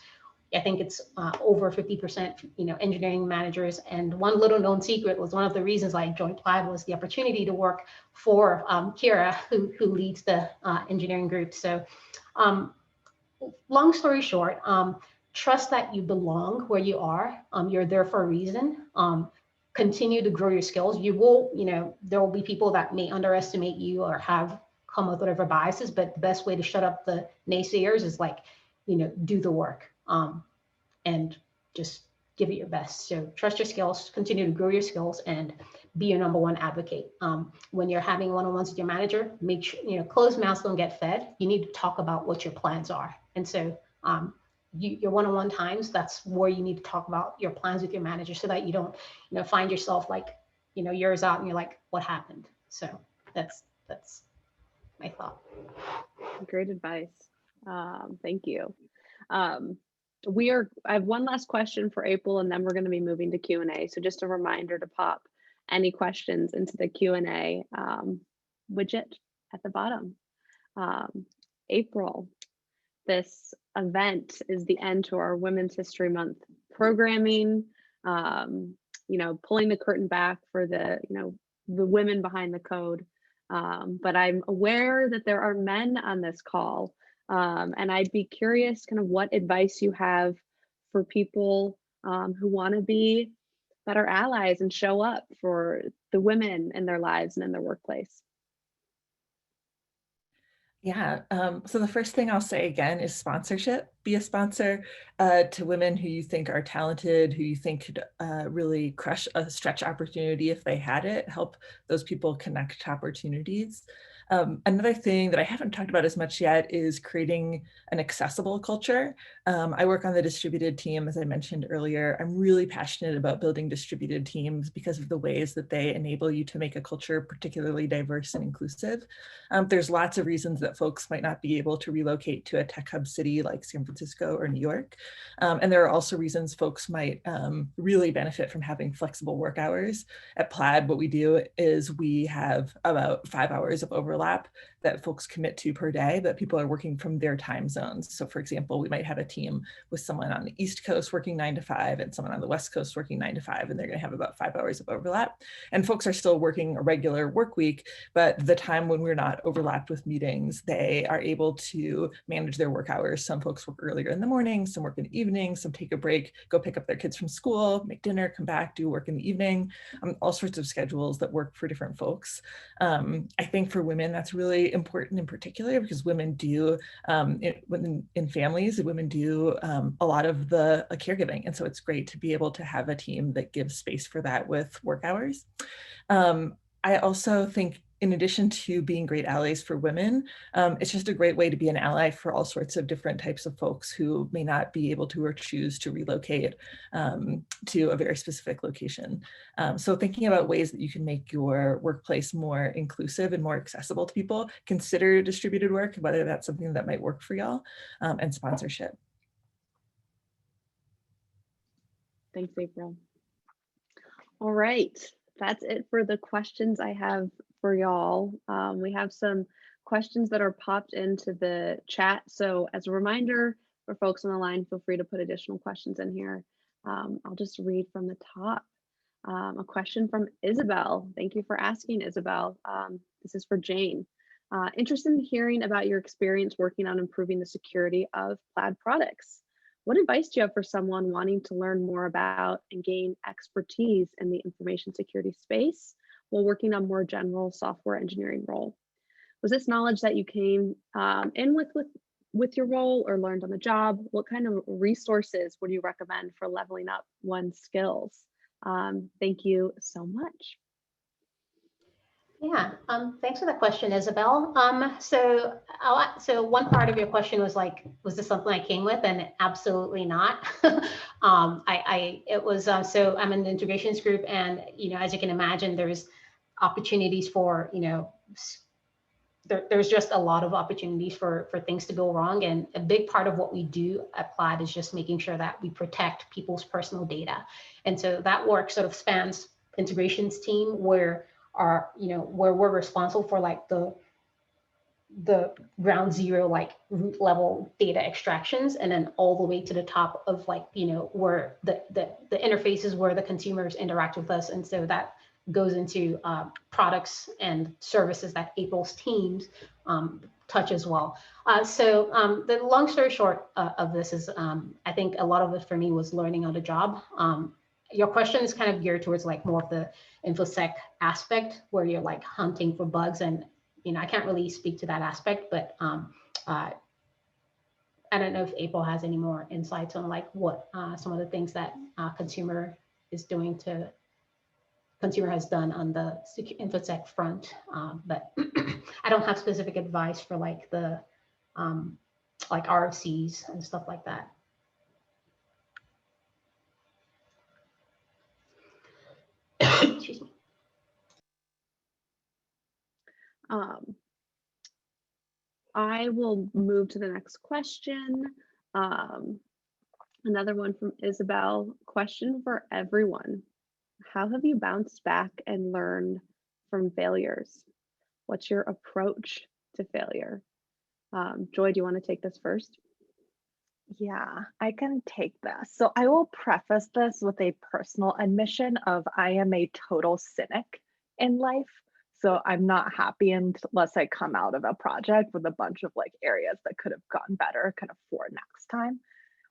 I think it's over 50%, engineering managers. And one little known secret was one of the reasons I joined Plaid was the opportunity to work for Kira, who leads the engineering group. So, long story short, trust that you belong where you are. You're there for a reason. Continue to grow your skills. You will, there will be people that may underestimate you or have come with whatever biases, but the best way to shut up the naysayers is, like, do the work, and just give it your best. So trust your skills, continue to grow your skills, and be your number one advocate. When you're having one-on-ones with your manager, make sure, closed mouths don't get fed. You need to talk about what your plans are. And so your one-on-one times, that's where you need to talk about your plans with your manager, so that you don't, find yourself like, years out and you're like, what happened? So that's my thought.
Great advice. Thank you. I have one last question for April, and then we're going to be moving to Q&A. So just a reminder to pop any questions into the Q&A widget at the bottom. April, this event is the end to our Women's History Month programming, pulling the curtain back for the women behind the code. But I'm aware that there are men on this call. And I'd be curious kind of what advice you have for people who want to be better allies and show up for the women in their lives and in their workplace.
Yeah, so the first thing I'll say again is sponsorship. Be a sponsor to women who you think are talented, who you think could really crush a stretch opportunity if they had it. Help those people connect to opportunities. Another thing that I haven't talked about as much yet is creating an accessible culture. I work on the distributed team, as I mentioned earlier. I'm really passionate about building distributed teams because of the ways that they enable you to make a culture particularly diverse and inclusive. There's lots of reasons that folks might not be able to relocate to a tech hub city like San Francisco or New York. And there are also reasons folks might really benefit from having flexible work hours. At Plaid, what we do is we have about 5 hours of overlap that folks commit to per day, but people are working from their time zones. So for example, we might have a team with someone on the East Coast working 9 to 5 and someone on the West Coast working 9 to 5, and they're going to have about 5 hours of overlap. And folks are still working a regular work week, but the time when we're not overlapped with meetings, they are able to manage their work hours. Some folks work earlier in the morning, some work in the evening, some take a break, go pick up their kids from school, make dinner, come back, do work in the evening, all sorts of schedules that work for different folks. I think for women, that's really important in particular because women do, in families, women do a lot of the caregiving. And so it's great to be able to have a team that gives space for that with work hours. I also think in addition to being great allies for women, it's just a great way to be an ally for all sorts of different types of folks who may not be able to or choose to relocate to a very specific location. So thinking about ways that you can make your workplace more inclusive and more accessible to people, consider distributed work, whether that's something that might work for y'all, and sponsorship.
Thanks, April. All right, that's it for the questions I have for y'all. We have some questions that are popped into the chat. So as a reminder for folks on the line, feel free to put additional questions in here. I'll just read from the top. A question from Isabel. Thank you for asking, Isabel. This is for Jane. Interested in hearing about your experience working on improving the security of Plaid products. What advice do you have for someone wanting to learn more about and gain expertise in the information security space while working on more general software engineering role? Was this knowledge that you came in with with your role or learned on the job, what kind of resources would you recommend for leveling up one's skills? Thank you so much.
Yeah, thanks for the question, Isabel. So one part of your question was like, was this something I came with? And absolutely not. It was, so I'm in the integrations group, and, as you can imagine, there's opportunities for, there's just a lot of opportunities for things to go wrong. And a big part of what we do at Plaid is just making sure that we protect people's personal data. And so that work sort of spans integrations team, where we're responsible for like the ground zero, like root level data extractions, and then all the way to the top of like, where the interfaces where the consumers interact with us. And so that goes into products and services that April's teams touch as well. So the long story short of this is, I think a lot of it for me was learning on the job. Your question is kind of geared towards like more of the InfoSec aspect, where you're like hunting for bugs, and I can't really speak to that aspect, but I don't know if April has any more insights on like what some of the things that consumer has done on the InfoSec front, but I don't have specific advice for like the like RFCs and stuff like that. Excuse me.
I will move to the next question. Another one from Isabel. Question for everyone. How have you bounced back and learned from failures? What's your approach to failure? Joy, do you want to take this first?
Yeah, I can take this. So I will preface this with a personal admission of I am a total cynic in life. So I'm not happy unless I come out of a project with a bunch of like areas that could have gone better kind of for next time.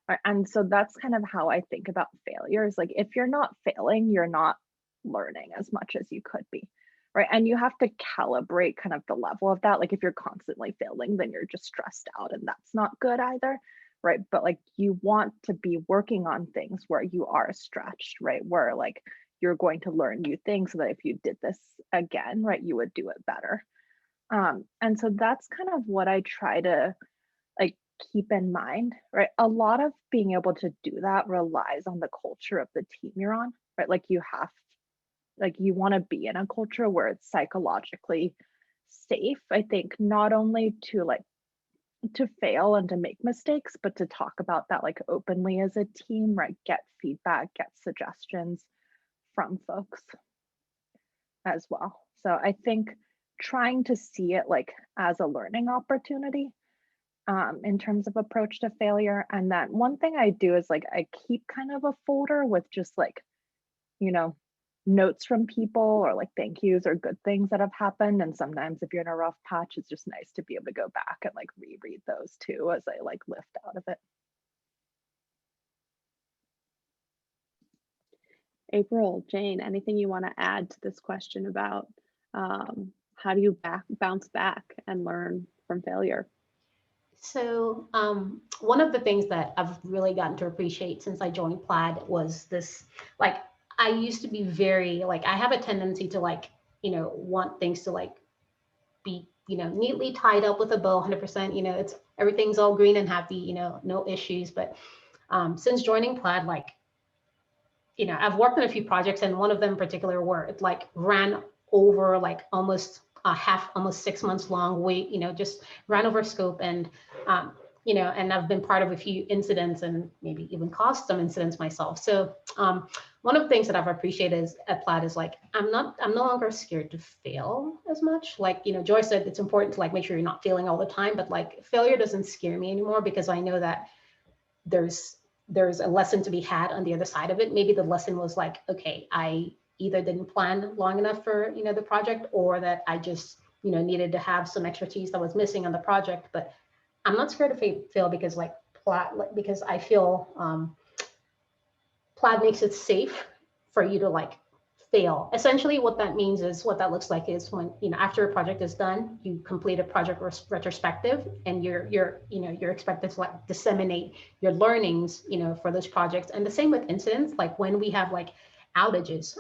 Right. And so that's kind of how I think about failures. Like if you're not failing, you're not learning as much as you could be. Right. And you have to calibrate kind of the level of that. Like if you're constantly failing, then you're just stressed out, and that's not good either. Right. But like you want to be working on things where you are stretched, right? Where like you're going to learn new things so that if you did this again, right, you would do it better. And so that's kind of what I try to like keep in mind, right? A lot of being able to do that relies on the culture of the team you're on, right? Like you want to be in a culture where it's psychologically safe. I think not only to fail and to make mistakes, but to talk about that like openly as a team, right? Get feedback, get suggestions from folks as well. So I think trying to see it like as a learning opportunity in terms of approach to failure. And then one thing I do is like I keep kind of a folder with just like, notes from people or like thank yous or good things that have happened. And sometimes if you're in a rough patch, it's just nice to be able to go back and like reread those too as I like lift out of it.
April, Jane, anything you want to add to this question about how do you bounce back and learn from failure?
So one of the things that I've really gotten to appreciate since I joined Plaid was this, like, I used to be very, like, I have a tendency to like, want things to like be, neatly tied up with a bow 100%, it's everything's all green and happy, no issues. But since joining Plaid, like, I've worked on a few projects, and one of them in particular where it like ran over like almost 6 months long wait, just ran over scope. And, and I've been part of a few incidents and maybe even caused some incidents myself. So one of the things that I've appreciated at Plaid is like, I'm no longer scared to fail as much. Like, Joy said, it's important to like make sure you're not failing all the time, but like failure doesn't scare me anymore, because I know that there's a lesson to be had on the other side of it. Maybe the lesson was like, okay, I either didn't plan long enough for, the project, or that I just, needed to have some expertise that was missing on the project. But I'm not scared to fail, because like Plaid, because I feel Plaid makes it safe for you to like fail. Essentially what that means is, what that looks like is when, after a project is done, you complete a project retrospective, and you're expected to like disseminate your learnings, for those projects. And the same with incidents, like when we have like outages,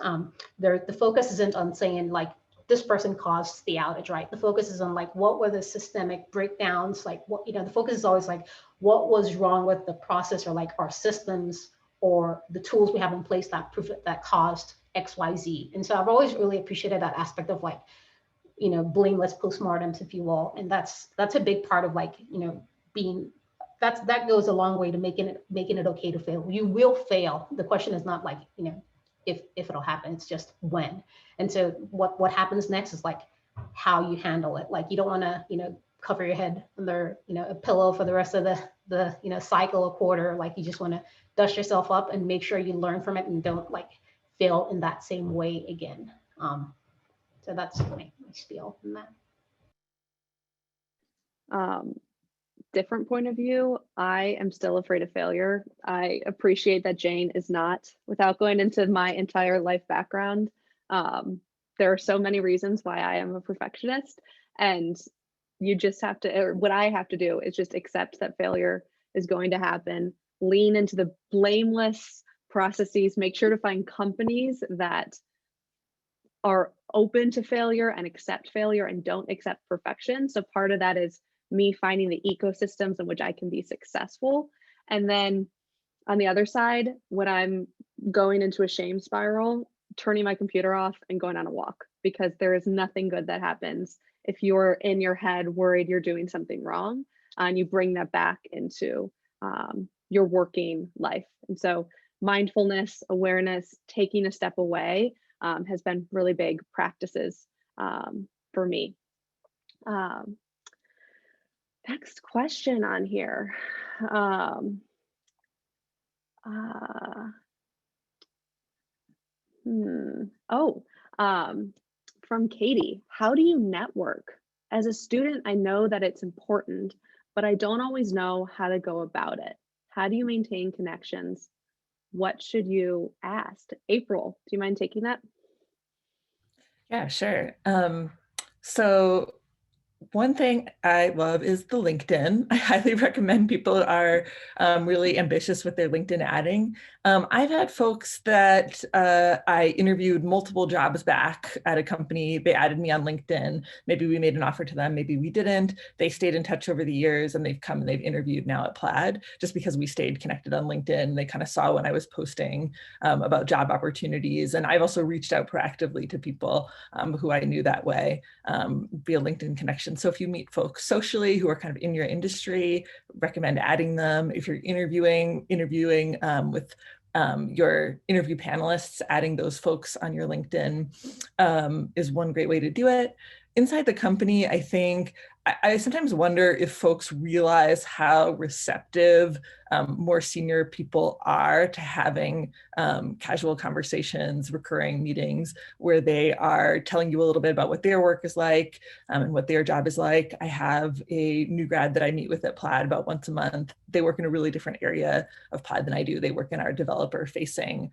the focus isn't on saying like, this person caused the outage, right? The focus is on like, what were the systemic breakdowns? Like what, the focus is always like, what was wrong with the process, or like our systems, or the tools we have in place that caused XYZ. And so I've always really appreciated that aspect of like, blameless postmortems, if you will. And that's a big part of like, being, that goes a long way to making it okay to fail. You will fail. The question is not like, if it'll happen, it's just when. And so what happens next is like how you handle it. Like you don't want to, cover your head under, a pillow for the rest of the cycle, a quarter. Like you just want to dust yourself up and make sure you learn from it and don't like fail in that same way again. So that's my spiel on that.
Different point of view. I am still afraid of failure. I appreciate that Jane is not. Without going into my entire life background, there are so many reasons why I am a perfectionist, and you just have to, or what I have to do is just accept that failure is going to happen, lean into the blameless processes, make sure to find companies that are open to failure and accept failure and don't accept perfection. So part of that is me finding the ecosystems in which I can be successful. And then on the other side, when I'm going into a shame spiral, turning my computer off and going on a walk, because there is nothing good that happens if you're in your head worried you're doing something wrong, and you bring that back into your working life. And so mindfulness, awareness, taking a step away has been really big practices for me. Next question on here. From Katie, how do you network? As a student, I know that it's important, but I don't always know how to go about it. How do you maintain connections? What should you ask? April, do you mind taking that?
Yeah, sure. So one thing I love is the LinkedIn. I highly recommend people are really ambitious with their LinkedIn adding. I've had folks that I interviewed multiple jobs back at a company. They added me on LinkedIn. Maybe we made an offer to them, maybe we didn't. They stayed in touch over the years, and they've come and they've interviewed now at Plaid, just because we stayed connected on LinkedIn. They kind of saw when I was posting about job opportunities. And I've also reached out proactively to people who I knew that way via LinkedIn connection. So if you meet folks socially who are kind of in your industry, recommend adding them. If you're interviewing with your interview panelists, adding those folks on your LinkedIn is one great way to do it. Inside the company, I think I sometimes wonder if folks realize how receptive more senior people are to having casual conversations, recurring meetings where they are telling you a little bit about what their work is like and what their job is like. I have a new grad that I meet with at Plaid about once a month. They work in a really different area of Plaid than I do. They work in our developer-facing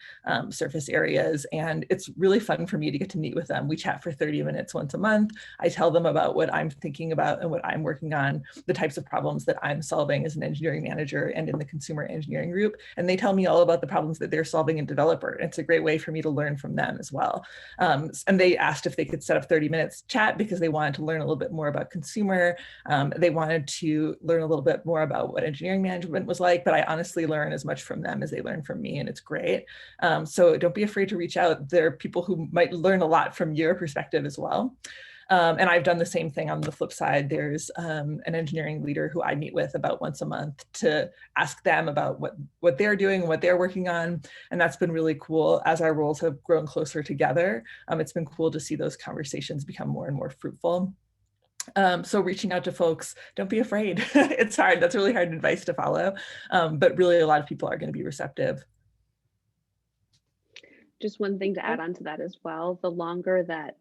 surface areas, and it's really fun for me to get to meet with them. We chat for 30 minutes once a month. I tell them about what I'm thinking about and what I'm working on, the types of problems that I'm solving as an engineering manager and in the consumer engineering group. And they tell me all about the problems that they're solving in developer. It's a great way for me to learn from them as well. And they asked if they could set up 30 minutes chat because they wanted to learn a little bit more about consumer. They wanted to learn a little bit more about what engineering management was like, but I honestly learn as much from them as they learn from me, and it's great. So don't be afraid to reach out. There are people who might learn a lot from your perspective as well. And I've done the same thing on the flip side. There's an engineering leader who I meet with about once a month to ask them about what they're doing, what they're working on. And that's been really cool. As our roles have grown closer together, it's been cool to see those conversations become more and more fruitful. So reaching out to folks, don't be afraid. It's hard. That's really hard advice to follow. But really, a lot of people are going to be receptive.
Just one thing to add on to that as well, the longer that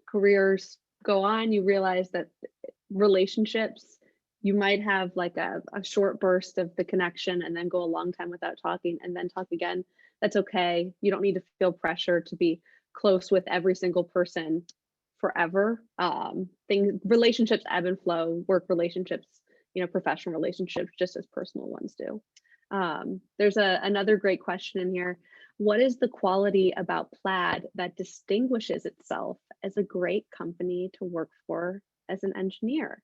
careers go on, you realize that relationships, you might have like a short burst of the connection and then go a long time without talking and then talk again. That's okay. You don't need to feel pressure to be close with every single person forever. Relationships ebb and flow, work relationships, professional relationships, just as personal ones do. There's another great question in here. What is the quality about Plaid that distinguishes itself as a great company to work for as an engineer?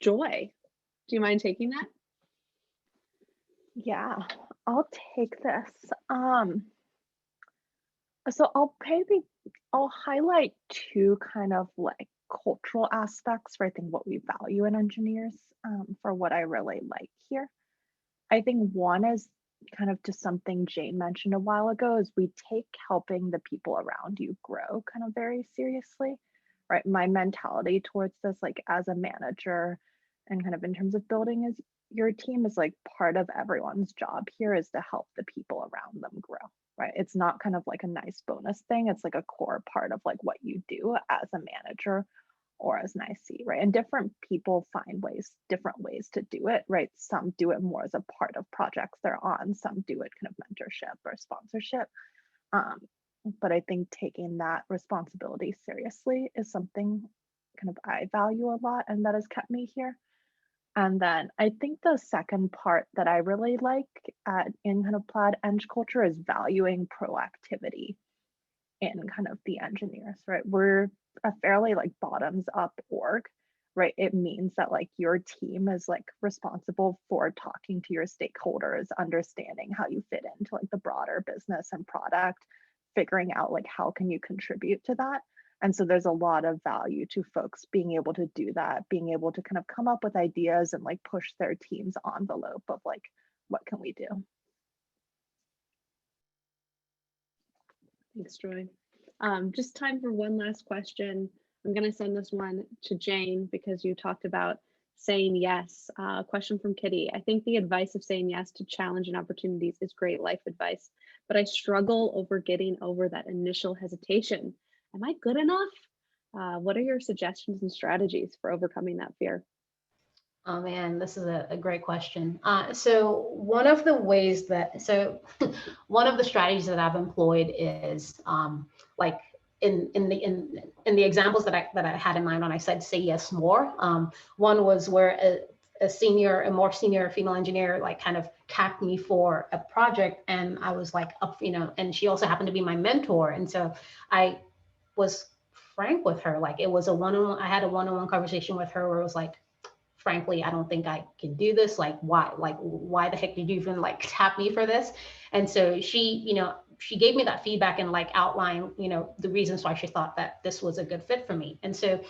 Joy, do you mind taking that?
Yeah, I'll take this. So I'll highlight two kind of like cultural aspects for I think what we value in engineers, for what I really like here. I think one is kind of just something Jane mentioned a while ago is we take helping the people around you grow kind of very seriously, right? My mentality towards this, like as a manager and kind of in terms of building is your team is like part of everyone's job here is to help the people around them grow, right? It's not kind of like a nice bonus thing. It's like a core part of like what you do as a manager or as an IC, right? And different people find different ways to do it, right? Some do it more as a part of projects they're on, some do it kind of mentorship or sponsorship. But I think taking that responsibility seriously is something kind of I value a lot and that has kept me here. And then I think the second part that I really like in kind of Plaid Eng culture is valuing proactivity in kind of the engineers, right? We're a fairly like bottoms up org, right? It means that like your team is like responsible for talking to your stakeholders, understanding how you fit into like the broader business and product, figuring out like how can you contribute to that. And so there's a lot of value to folks being able to do that, being able to kind of come up with ideas and like push their team's envelope of like, what can we do?
Thanks, Joy. Just time for one last question. I'm going to send this one to Jane because you talked about saying yes. Question from Kitty. I think the advice of saying yes to challenge and opportunities is great life advice, but I struggle over getting over that initial hesitation. Am I good enough? What are your suggestions and strategies for overcoming that fear?
Oh man, this is a great question. So one of the strategies that I've employed is like in the examples that I had in mind when I said say yes more. One was where a more senior female engineer like kind of tapped me for a project, and I was like up, and she also happened to be my mentor, and so I was frank with her. Like it was I had a one-on-one conversation with her where it was like, frankly, I don't think I can do this. Like, why the heck did you even like tap me for this? And so she gave me that feedback and like outlined, the reasons why she thought that this was a good fit for me. And so,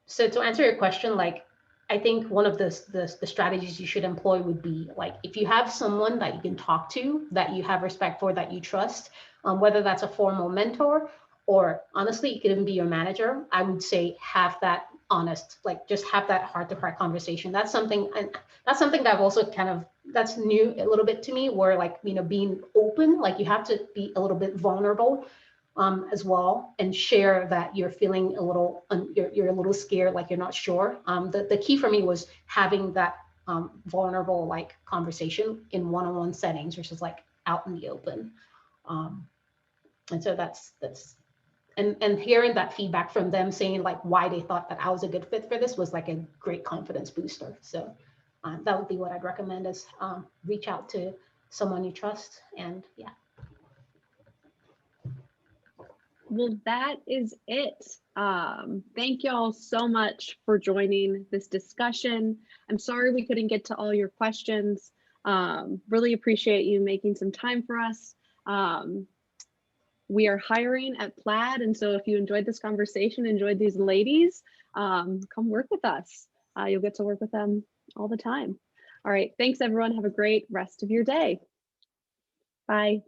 so to answer your question, like, I think one of the strategies you should employ would be like, if you have someone that you can talk to, that you have respect for, that you trust, whether that's a formal mentor, or honestly, it could even be your manager, I would say have that honest, like just have that heart-to-heart conversation. That's something that I've also that's new a little bit to me, where like, being open, like you have to be a little bit vulnerable as well, and share that you're feeling a little, you're a little scared, like you're not sure. The key for me was having that vulnerable like conversation in one-on-one settings versus like out in the open. And so that's and hearing that feedback from them saying like why they thought that I was a good fit for this was like a great confidence booster. So that would be what I'd recommend is reach out to someone you trust, and yeah.
Well, that is it. Thank y'all so much for joining this discussion. I'm sorry we couldn't get to all your questions. Really appreciate you making some time for us. We are hiring at Plaid, and so if you enjoyed this conversation, enjoyed these ladies, come work with us. You'll get to work with them all the time. All right, thanks everyone. Have a great rest of your day. Bye.